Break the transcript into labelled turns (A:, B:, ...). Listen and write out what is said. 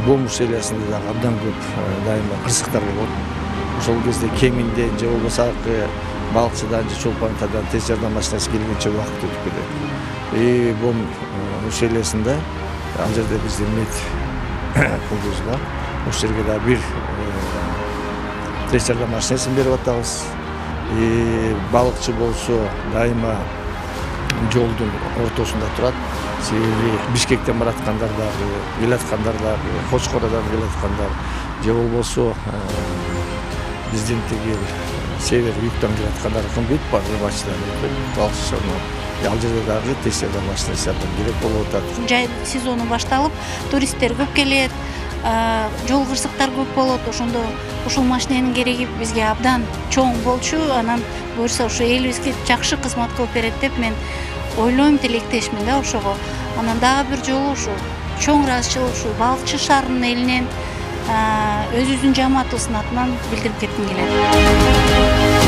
A: бом ушелесинде дагы абдан көп дайыма кырсыктар болот. Ошол кезде кеминде же болбосо балыкчыдан же чолпонтадан тез жардам машинасы келгенче убакыт өтүп кетет. Бом ушелесинде ал жерде биздин мед кулдубуз бар. Ошол жерге дагы бир тез жардам машинасын берип атабыз. Балыкчы болсо дайыма жолдун ортосунда турат. Себеби Бишкектен бараткандар дагы, келаткандар дагы, Кочкороодон келаткандар же болбосо биздин тиги север юктан келаткандар кымбайт, рыбачылар балыкчылар. Ал жерде дагы тез жардам машинасы жардам керек болуп атат.
B: Жай сезону башталып, туристтер көп келет, жол кырсыктар көп болот. Ошондо ушул машиненин кереги бизге абдан чоң болчу. Анан буюрса ушу элибизге жакшы кызмат кылып берет деп мен ойлойм, тилектешмин да ошого. Анан дагы бир жолу ушу чоң ыраазычылык ушул балыкчы шаарынын элинен өзүбүздүн жамаатыбыздын атынан билдирип кетким келет.